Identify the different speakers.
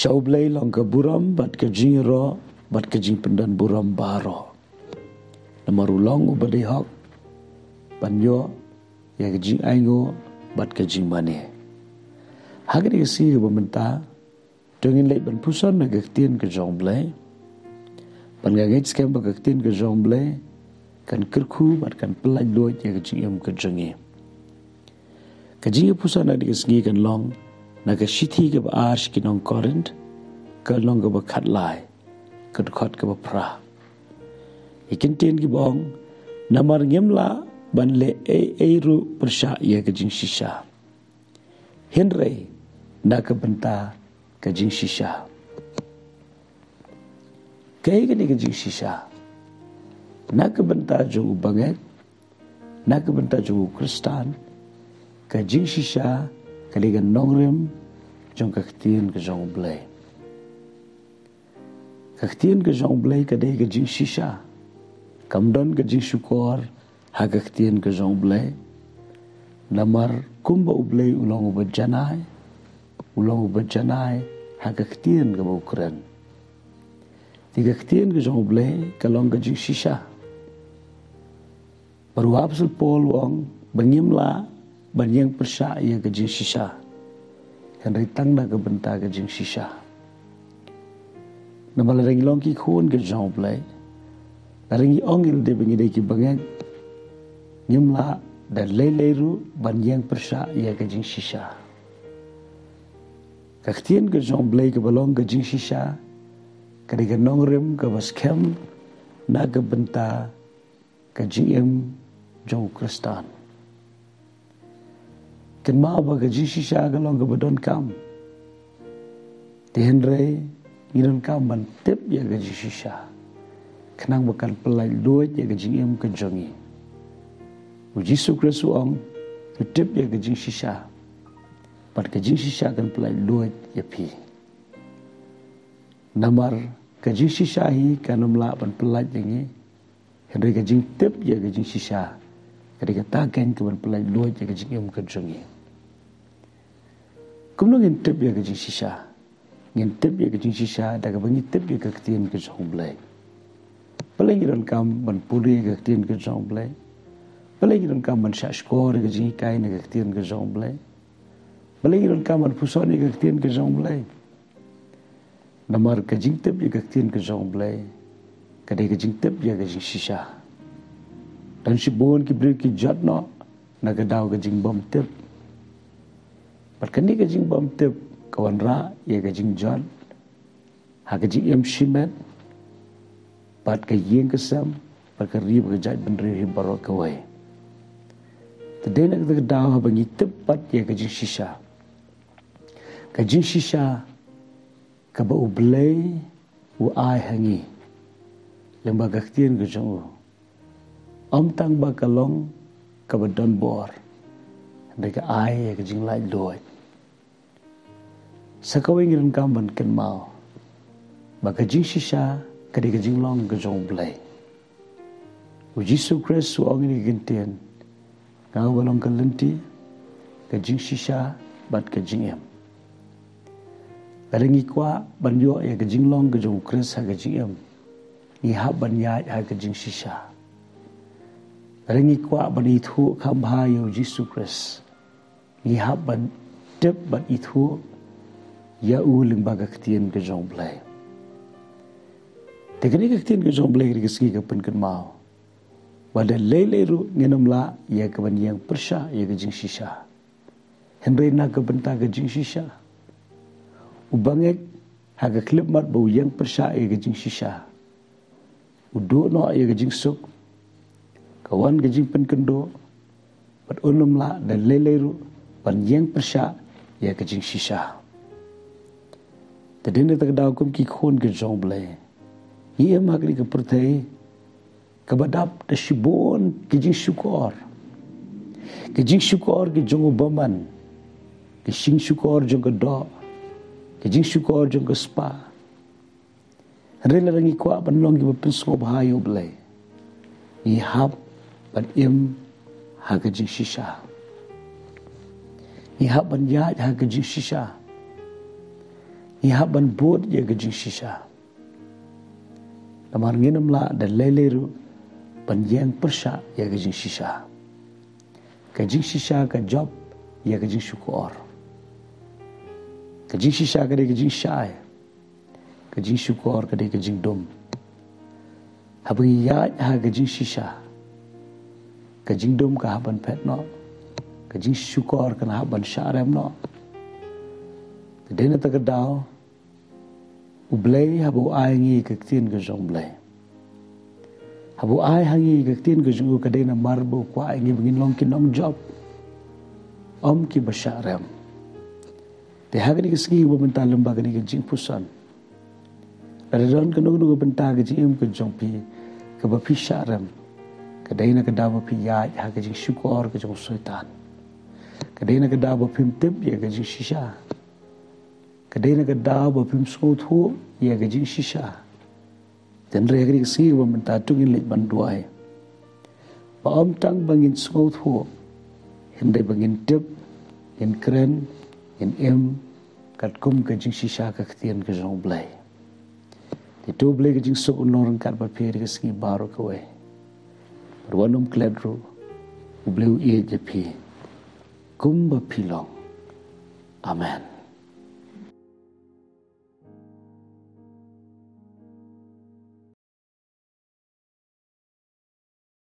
Speaker 1: Shaublay long ke buram bat ke jingro bat ke jing pendan buram baro. Namarulong ubade hok banyo ya ke jing aingo bat ke jing mane. Hagri si bementa dongin leit ban puson na gaktin ke jongblay. Ban gagait skem ba gaktin ke jongblay kan kerku bat kan pelaj loit ya ke jing em ke jengi. Ke jing puson na digesgi kan long na ke shithi ke ba arsh ki nong korint ke long ke ba khatlai ke khot ke ba pra. Ikin tin ki bong namar ngemla ban le ru persha ya ke jing shisha. Henry na ke benta ke jing shisha. Kaya ke ni ke jing shisha. Na ke benta jung banget, na ke benta jung Kristan, ke jing shisha ke ligan nongrem jung kaktiin ke jung blay. Kaktiin ke jung blay ke day ke jing shisha. Kamdon ke jing syukor ha kaktiin ke jung blay. Namar kumba ublay ulang ubat janai. Ulang ubat janai ha kaktiin ke bukren. Tiga kaktiin ke jung blay ke long ke jing shisha. Baruap sul pol wong bangimla banyang persya ia ke jing shisha. Henry tangda ke benta ke jing shisha. Namala ringi long ki khun ke jung blay. Ringi ongil de bengi de ki bangeng. Ngimla dan leiru banyang persya ia ke jing shisha. Kaktiin ke jung blay ke balong ke jing shisha. Kadika nongrem ke baskem na ke benta ke jing em jung Kristan. Ken mau ba ke jing shisha ke long ke badon kam. Di Henry ngidon kam ban tip ya ke jing shisha. Kenang bakan pelai duit ya ke jing em ke jongi. Ujisu Kristu ong ke tip ya ke jing shisha. Pat ke jing shisha kan pelai duit ya pi. Namar ke jing shisha hi kanum la ban pelai lingi. Henry ke jing tip ya ke jing shisha. Kadika taken ke ban pelai duit ya ke jing em ke jongi. Kumno ngin tip ya ke jing shisha. Ngin tip ya ke jing shisha daga bangi tip ya ke ketien ke jong blay. Paling iron kam ban puri ke ketien ke jong blay. Paling iron kam ban syashkor ke jing kai ke ketien ke jong blay. Paling iron kam ban puson ke ketien ke jong blay. Namar ke jing tip ya ke ketien ke jong blay. Kadai ke jing tip ya ke jing shisha. Dan sibon ki beri ki jatno na ke daw ke jing bom tip. Perkani ke jing bom tip kawan ra ya ke jing jat. Ha ke jing em shimet. Pat ke yeng kesam. Pat ke rib ke jat bendri barok kawai. Tadai nak ke daw ha bangi tip pat ya ke jing shisha. Ke jing shisha ke ba ublay u ai hangi. Lembaga ketien ke jong u. Om tang ba kalong ke ba don bor. Deka ai ya ke jing lai doit. Sakawing iran kamban ken mau. Baka jing shisha kadika jing long ke jong blay. Ujisu Kristu ong ini gentian. Ngau balong ke lenti ke jing shisha bat ke jing em. Karingi kwa banyo ya ke jing long ke jong Kris ha ke jing em. Ihap ban yai ha ke jing shisha. Karingi kwa ban ithu kambha ya Ujisu Kris. Ihap ban tip ban ithu ya lembaga ketien ke jong blay. Tekani ke ketien ke jong blay ke segi ke pen ken mau. Wada leiru ngenam la ya ke ban yang persya ya ke jing shisha. Henry na ke benta ke jing shisha. Ubangek ha ke klip mat bau yang persya ya ke jing shisha. Udu no ya ke jing suk. Kawan ke jing pen kendo. Pat unum la dan leiru ban yang persya ya ke jing shisha. Tadina tak daw kum ki khun ke jong blay. Ia magri ke pertai kabadap de shibon ke jing syukor. Ke jing syukor ke jong ubaman. Ke jing syukor jong ke do. Ke jing syukor jong ke spa. Rela rangi kwa ban long ki bapinsko bahayo blay. Ihap ban im ha ke jing shisha. Ihap ban yaj ha ke jing shisha. Ihaban buat ya gajing shisha. Lamar nginam la dan leleru ban yang persya ya gajing shisha. Gajing shisha ka job ya gajing syukur. Gajing shisha ka de gajing syai. Gajing syukur ka de gajing dom. Habang ya ha gajing shisha. Gajing dom ka haban pet no. Gajing syukur ka haban syarem no. Dena takadaw ublay habu ay ngi kaktin ka jong blay. Habu ay hangi kaktin ka jong kadena marbo kwa ay ngi bangin long kinong job. Ki basyarem. Te hagani kasgi bumenta lembaga ni gajing pusan. Kadadon kanong benta gajing ka jong pi ka bapi syarem. Kadena kadaw bapi ya gajing syukur ka jong sultan. Kadena kadaw bapi mtib ya gajing shisha. Kadena kadaw bapim sot ho ya gajing shisha. Dan rehagri kasi bamantadong in lit banduay. Paom tang bangin sot ho. Hindi bangin tip, in kren, in katkum gajing shisha kaktian kajong blay. Dito blay gajing sok unorang kat bapiri kasi baro kaway. Berwanum kledro, ublay iya japi. Kumba pilong. Amen.